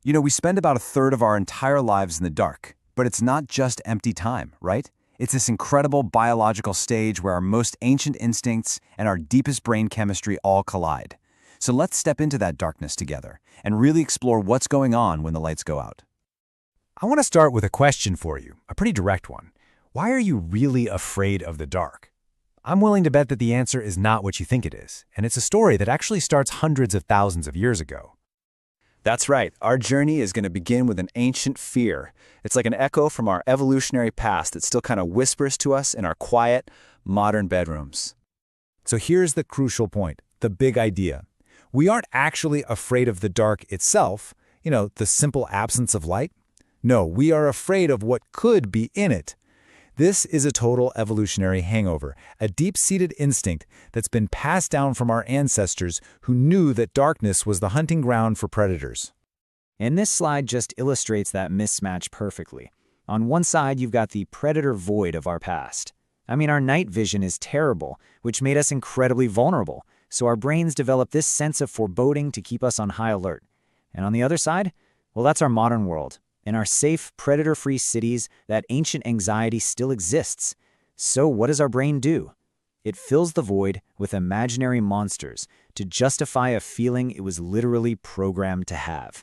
We spend about a third of our entire lives in the dark, but it's not just empty time, right? It's this incredible biological stage where our most ancient instincts and our deepest brain chemistry all collide. So let's step into that darkness together and really explore what's going on when the lights go out. I want to start with a question for you, a pretty direct one. Why are you really afraid of the dark? I'm willing to bet that the answer is not what you think it is, and it's a story that actually starts hundreds of thousands of years ago. That's right. Our journey is going to begin with an ancient fear. It's like an echo from our evolutionary past that still kind of whispers to us in our quiet, modern bedrooms. So here's the crucial point, the big idea. We aren't actually afraid of the dark itself, the simple absence of light. No, we are afraid of what could be in it. This is a total evolutionary hangover, a deep-seated instinct that's been passed down from our ancestors who knew that darkness was the hunting ground for predators. And this slide just illustrates that mismatch perfectly. On one side, you've got the predator void of our past. Our night vision is terrible, which made us incredibly vulnerable, so our brains developed this sense of foreboding to keep us on high alert. And on the other side, well, that's our modern world. In our safe, predator-free cities, that ancient anxiety still exists. So what does our brain do? It fills the void with imaginary monsters to justify a feeling it was literally programmed to have.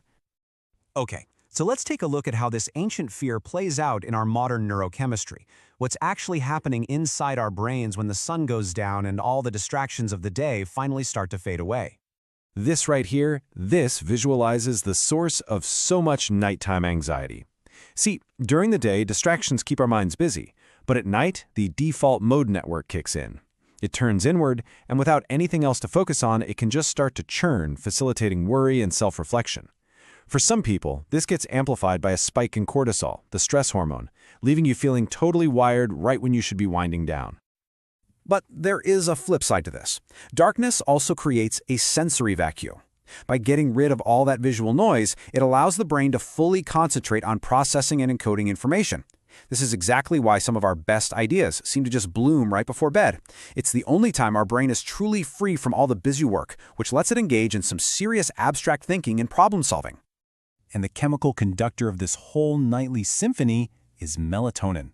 Okay, so let's take a look at how this ancient fear plays out in our modern neurochemistry. What's actually happening inside our brains when the sun goes down and all the distractions of the day finally start to fade away. This right here, this visualizes the source of so much nighttime anxiety. See, during the day, distractions keep our minds busy, but at night, the default mode network kicks in. It turns inward, and without anything else to focus on, it can just start to churn, facilitating worry and self-reflection. For some people, this gets amplified by a spike in cortisol, the stress hormone, leaving you feeling totally wired right when you should be winding down. But there is a flip side to this. Darkness also creates a sensory vacuum. By getting rid of all that visual noise, it allows the brain to fully concentrate on processing and encoding information. This is exactly why some of our best ideas seem to just bloom right before bed. It's the only time our brain is truly free from all the busy work, which lets it engage in some serious abstract thinking and problem solving. And the chemical conductor of this whole nightly symphony is melatonin.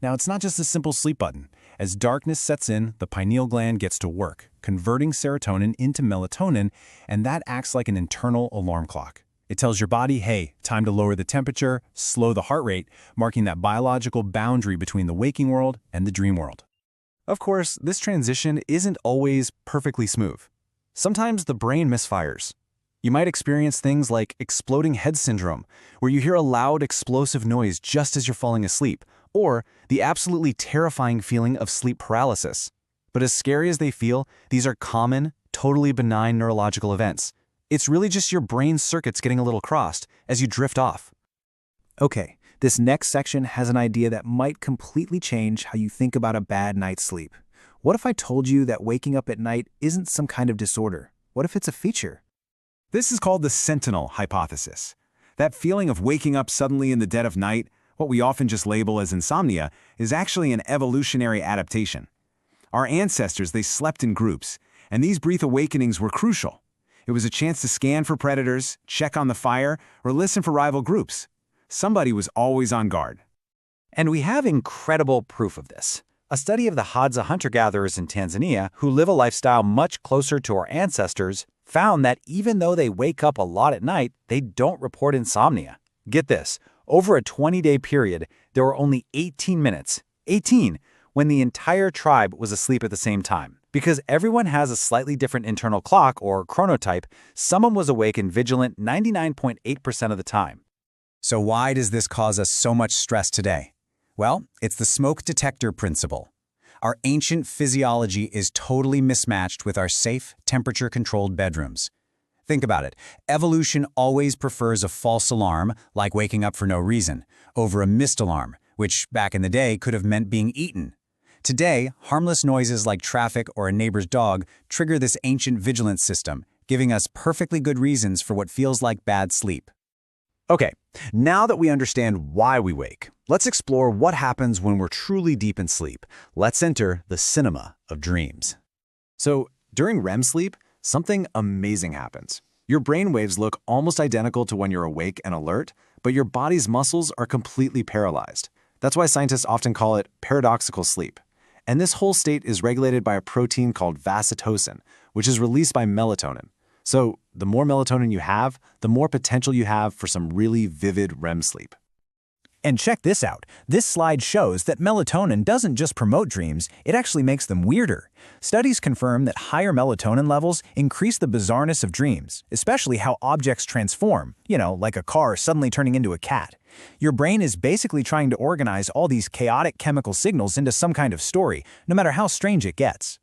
Now, it's not just a simple sleep button. As darkness sets in, the pineal gland gets to work, converting serotonin into melatonin, and that acts like an internal alarm clock. It tells your body, hey, time to lower the temperature, slow the heart rate, marking that biological boundary between the waking world and the dream world. Of course, this transition isn't always perfectly smooth. Sometimes the brain misfires. You might experience things like exploding head syndrome, where you hear a loud, explosive noise just as you're falling asleep, or the absolutely terrifying feeling of sleep paralysis. But as scary as they feel, these are common, totally benign neurological events. It's really just your brain's circuits getting a little crossed as you drift off. Okay, this next section has an idea that might completely change how you think about a bad night's sleep. What if I told you that waking up at night isn't some kind of disorder? What if it's a feature? This is called the Sentinel Hypothesis. That feeling of waking up suddenly in the dead of night, what we often just label as insomnia, is actually an evolutionary adaptation. Our ancestors, they slept in groups, and these brief awakenings were crucial. It was a chance to scan for predators, check on the fire, or listen for rival groups. Somebody was always on guard. And we have incredible proof of this. A study of the Hadza hunter-gatherers in Tanzania, who live a lifestyle much closer to our ancestors, found that even though they wake up a lot at night, they don't report insomnia. Get this, over a 20-day period, there were only 18 minutes, 18, when the entire tribe was asleep at the same time. Because everyone has a slightly different internal clock, or chronotype, someone was awake and vigilant 99.8% of the time. So why does this cause us so much stress today? Well, it's the smoke detector principle. Our ancient physiology is totally mismatched with our safe, temperature-controlled bedrooms. Think about it. Evolution always prefers a false alarm, like waking up for no reason, over a missed alarm, which back in the day could have meant being eaten. Today, harmless noises like traffic or a neighbor's dog trigger this ancient vigilance system, giving us perfectly good reasons for what feels like bad sleep. Okay, now that we understand why we wake, let's explore what happens when we're truly deep in sleep. Let's enter the cinema of dreams. So, during REM sleep, something amazing happens. Your brain waves look almost identical to when you're awake and alert, but your body's muscles are completely paralyzed. That's why scientists often call it paradoxical sleep. And this whole state is regulated by a protein called vasotocin, which is released by melatonin. So the more melatonin you have, the more potential you have for some really vivid REM sleep. And check this out. This slide shows that melatonin doesn't just promote dreams, it actually makes them weirder. Studies confirm that higher melatonin levels increase the bizarreness of dreams, especially how objects transform, like a car suddenly turning into a cat. Your brain is basically trying to organize all these chaotic chemical signals into some kind of story, no matter how strange it gets.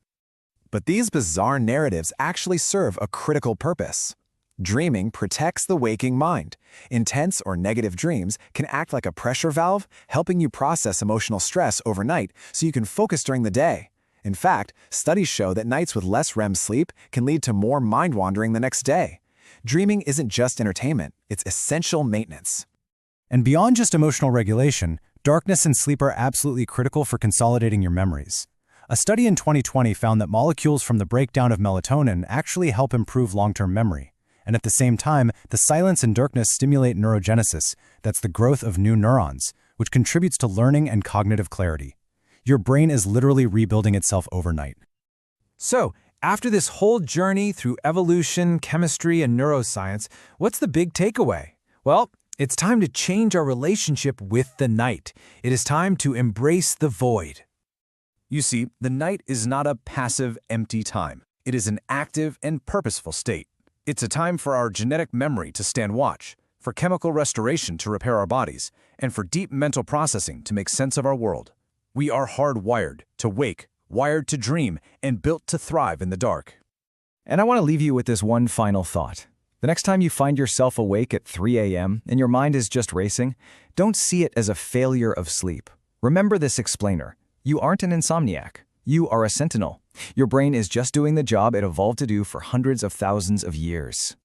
But these bizarre narratives actually serve a critical purpose. Dreaming protects the waking mind. Intense or negative dreams can act like a pressure valve, helping you process emotional stress overnight so you can focus during the day. In fact, studies show that nights with less REM sleep can lead to more mind-wandering the next day. Dreaming isn't just entertainment, it's essential maintenance. And beyond just emotional regulation, darkness and sleep are absolutely critical for consolidating your memories. A study in 2020 found that molecules from the breakdown of melatonin actually help improve long-term memory. And at the same time, the silence and darkness stimulate neurogenesis, that's the growth of new neurons, which contributes to learning and cognitive clarity. Your brain is literally rebuilding itself overnight. So, after this whole journey through evolution, chemistry, and neuroscience, what's the big takeaway? Well, it's time to change our relationship with the night. It is time to embrace the void. You see, the night is not a passive, empty time. It is an active and purposeful state. It's a time for our genetic memory to stand watch, for chemical restoration to repair our bodies, and for deep mental processing to make sense of our world. We are hardwired to wake, wired to dream, and built to thrive in the dark. And I want to leave you with this one final thought. The next time you find yourself awake at 3 a.m. and your mind is just racing, don't see it as a failure of sleep. Remember this explainer. You aren't an insomniac. You are a sentinel. Your brain is just doing the job it evolved to do for hundreds of thousands of years.